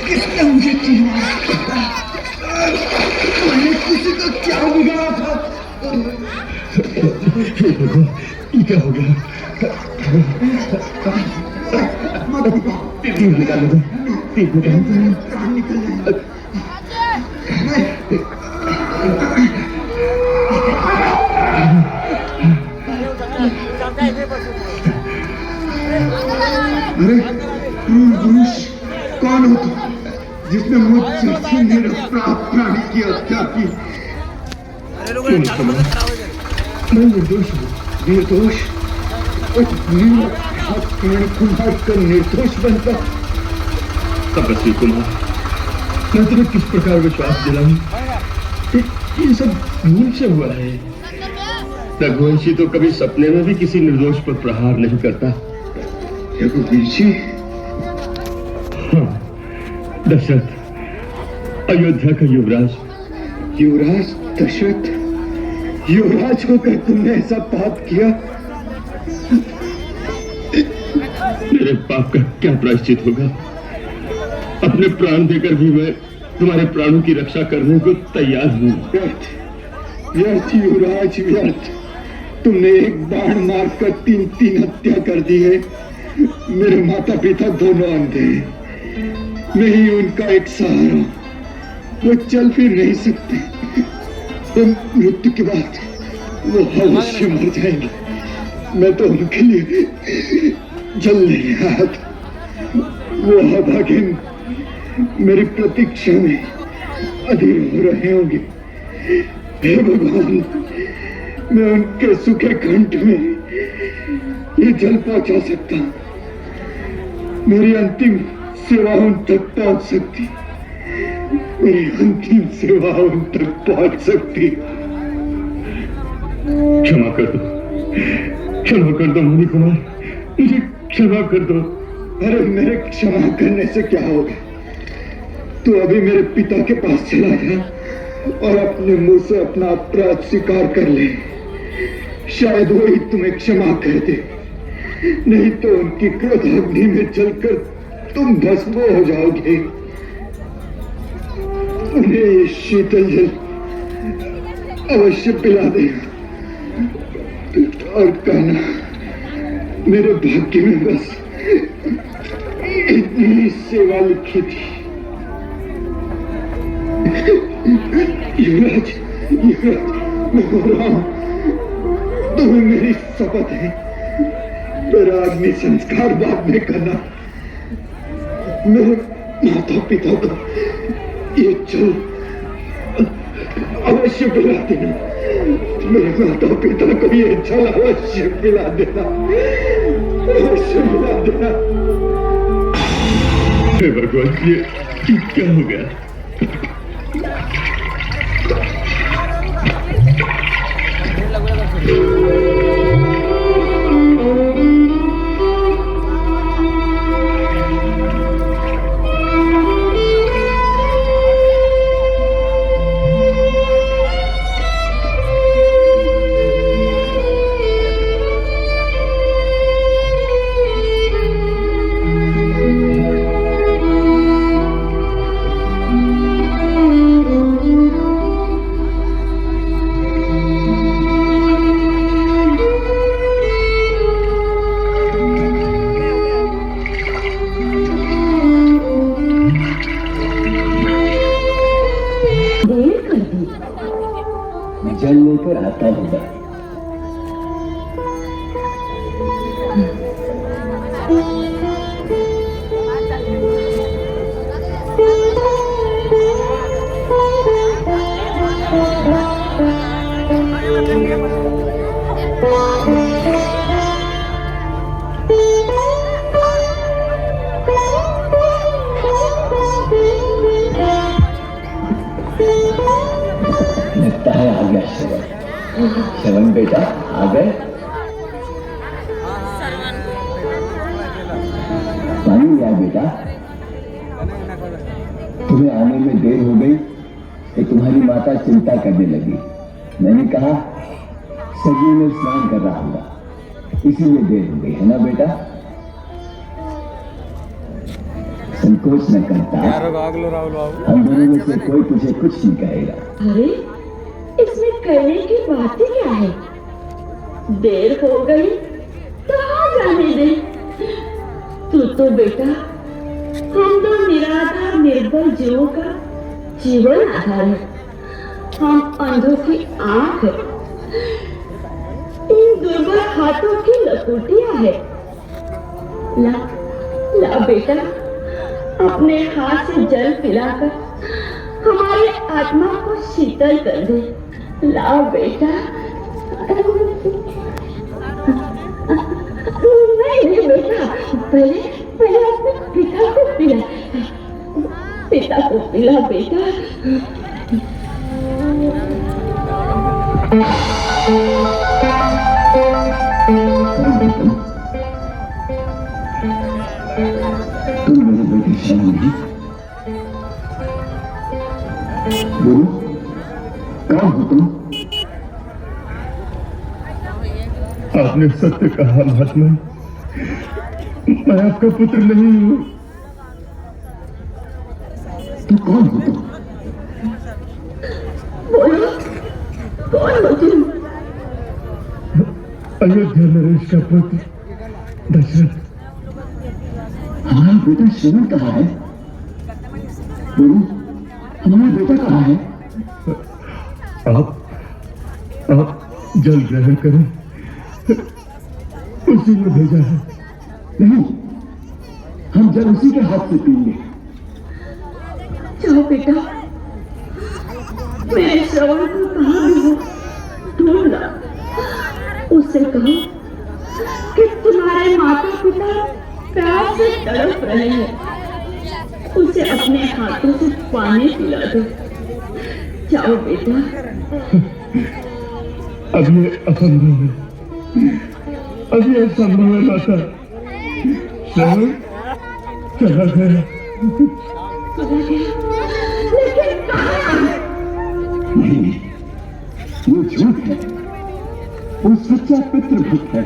किसने मुझे चिढ़ा? मैंने किसी को क्या बिगाड़ा था? क्या हो गया? तीर निकालो तो, तीर निकालो। प्राण निकल जाए। अरे पुरुष कौन हो तुम, जिसने मुझसे सीधे प्राणी की हत्या की? मैं निर्दोष हूँ। निर्दोष? प्राण कुमार का निर्दोष बनता? तब रसी कुमार, मैं तुम्हें किस प्रकार विश्वास दिलाऊं? ये सब भूल से हुआ है। रघुवंशी तो कभी सपने में भी किसी निर्दोष पर प्रहार नहीं करता। रघुवंशी? हाँ, दशरथ, अयोध्या का युवराज। युवराज दशरथ? युवराज को कर तुमने ऐसा पाप किया? मेरे पाप का क्या प्रायश्चित होगा? अपने प्राण देकर भी मैं तुम्हारे प्राणों की रक्षा करने को तैयार हूँ। व्यर्थ युवराज, व्यर्थ। तुमने एक बाण मारकर तीन हत्या कर दी है। मेरे माता पिता दोनों अंधे हैं। मैं ही उनका एक सहारा। वो चल फिर नहीं सकते। तो मृत्यु के बाद वो अवश्य मर जाएंगे। मैं तो उनके लिए जल नहीं आया था। वो अभागिन मेरी प्रतीक्षा में अधीर हो रहे होंगे। हे भगवान, मैं उनके सूखे कंठ में ये जल पहुंचा सकता हूं। मेरी अंतिम सेवा उन तक पहुंच सकती। मेरी अंतिम सेवा उन तक पहुंच सकती। क्षमा कर दो, क्षमा कर दो मुनि कुमार, मुझे क्षमा कर दो। अरे मेरे क्षमा करने से क्या होगा? तू अभी मेरे पिता के पास चला जा और अपने मुंह से अपना अपराध स्वीकार कर ले। शायद वही तुम्हें क्षमा कर दे, नहीं तो उनकी क्रोधाग्नि में जलकर तुम भस्म हो जाओगे। उन्हें शीतल जल अवश्य पिला देगा और कहना मेरे भाग्य में बस इतनी सेवा लिखी थी। युवराज, युवराज, मैं हो रहा हूं। तुम्हें मेरी शपथ है, मेरा अग्नि संस्कार बाद में करना। मेरे माता पिता को ये जल अवश्य पिला देना। मेरे माता पिता को ये जल अवश्य पिला देना, अवश्य पिला देना। हे भगवान, ये क्या हो गया? जल लेकर आता होगा। लगता है आ गया श्रवण। श्रवण बेटा, आ गए? पानी लिया बेटा। तुम्हें आने में देर हो गई कि तुम्हारी माता चिंता करने लगी। मैंने कहा सगी में स्नान कर रहा होगा, इसीलिए देर हो गई, है ना बेटा? संकोच न करता, हम दोनों में से कोई तुझे कुछ नहीं कहेगा। अरे इसमें करने की बात ही क्या है? देर हो गई तो आ जाने दे। तू तो बेटा हम तो निराधार निर्बल जीवों का जीवन आधार है। हम अंधों की आंख है, इन दुर्बल हाथों की लकोटियां है। ला ला बेटा, अपने हाथ से जल पिलाकर हमारी आत्मा को शीतल कर दे। ला बेटा। नहीं बेटा, पहले पहले अपने पिता को पिला, पिता को पिला बेटा। तुम मेरे बेटे श्याम नहीं? बोलो, कौन हो तुम? आपने सत्य कहा महात्मा, मैं आपका पुत्र नहीं हूं। तो कौन हो तुम? बोलो, कौन हो तुम? अयोध्या नरेश का पुत्र दशरथ। हमारा बेटा श्रवण कहाँ है? बोलो, हमारा बेटा कहाँ है? आप जल ग्रहण करें, उसी ने भेजा है। नहीं, हम जल उसी के हाथ से पीएंगे। जाओ बेटा, मेरे श्रवण को कहाँ भी हो ढूंढ ला। उससे कहो कि तुम्हारे माता पिता प्यार से तड़प रहे हैं, उसे अपने हाथों से पानी पिला दो। जाओ बेटा। अब ये असंभव है, अब ये असंभव है माता। श्रवण चला गया। लेकिन कहाँ? नहीं, वो झूठ है। वो सच्चा पितृभक्त है।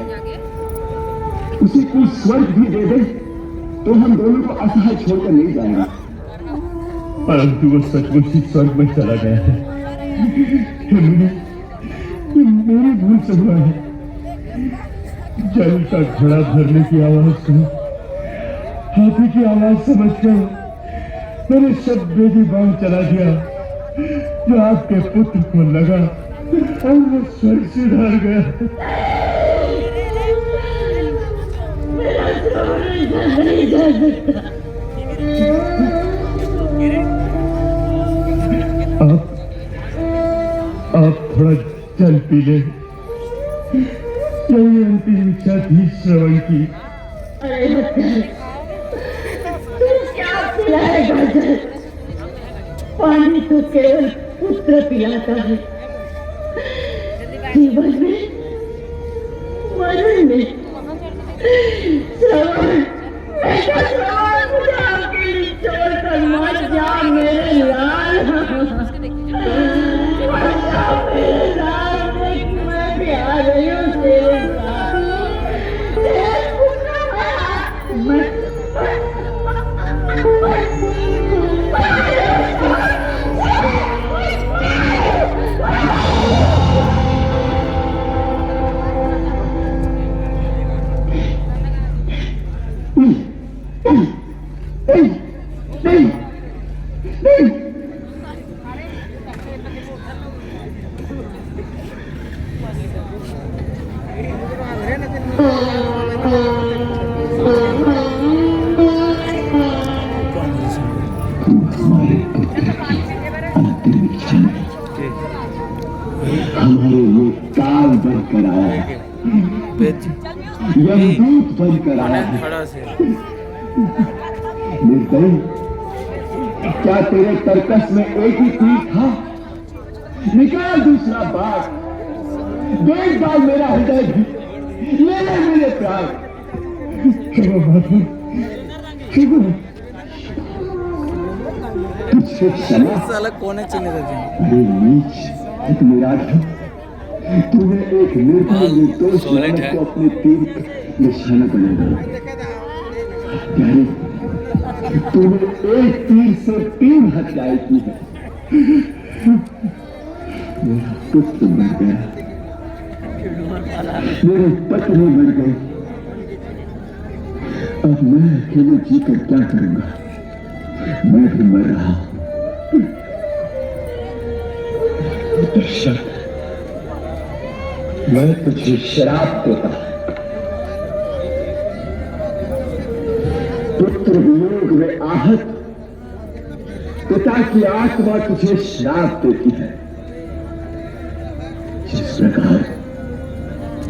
उसे कोई स्वर्ग भी दे दे तो हम दोनों को असहाय छोड़कर नहीं जाएंगे। परंतु वो सचमुच ही स्वर्ग में चला गया है। मेरी भूल से हुआ है। जल का घड़ा भरने की आवाज सुनी, हाथी की आवाज समझकर मैंने सब बेदी बांध चला दिया जो आपके पुत्र को लगा, और वो स्वर्ग से ढल गया। नहीं जा सकता। आप थोड़ा जल पी ले, यही अंतिम इच्छा थी श्रवण की। अरे तू क्या पिलाएगा जल? पानी तो केवल पुत्र पिलाता है। जीवन में, मरण में। श्रवण, बेटा श्रवण, मुझे आपके लिए छोड़कर मत जा मेरे लाल। मत जा मेरे लाल, देख मैं भी आ रही हूँ तेरे साथ। हमारे लिए काल बनकर आया है, यमदूत बनकर आया है। निर्दयी, क्या तेरे तर्कस में एक ही तीर था? निकाल दूसरा बात। देख डाल मेरा हृदय भी, ले ले मेरे प्यार। क्षमा माधव, क्षमा। तुझसे क्षमा? साला कौन है चिन्ह अरे नीच निराधम, तूने एक निर्दोष मानव को अपने तीर का निशाना बना दिया। तूने एक तीर से 3 हत्याएं की है। मेरा पुत्र मर गया, मेरे पत्नी मर गई, अब मैं अकेले जीकर क्या करूंगा? मैं भी मर रहा हूं। दर्शक, मैं तुझे श्राप देता हूं। पुत्र वियोग में आहत पिता की आत्मा तुझे श्राप देती है। जिस प्रकार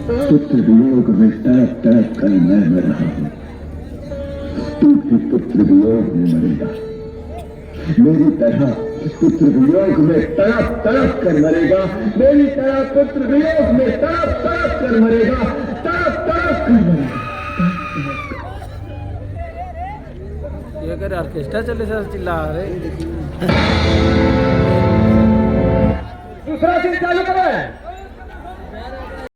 पुत्र वियोग में तड़प तड़प कर मैं मर रहा हूं, तू भी पुत्र वियोग में मरेगा। मेरी तरह पुत्र वियोग में तड़प तड़प कर मरेगा। मेरी तरह पुत्र वियोग में तड़प तड़प कर मरेगा। तड़प तड़प कर मरेगा। ये कर ऑर्केस्ट्रा चले सर चिल्ला रहे। दूसरा सीन चालू करो।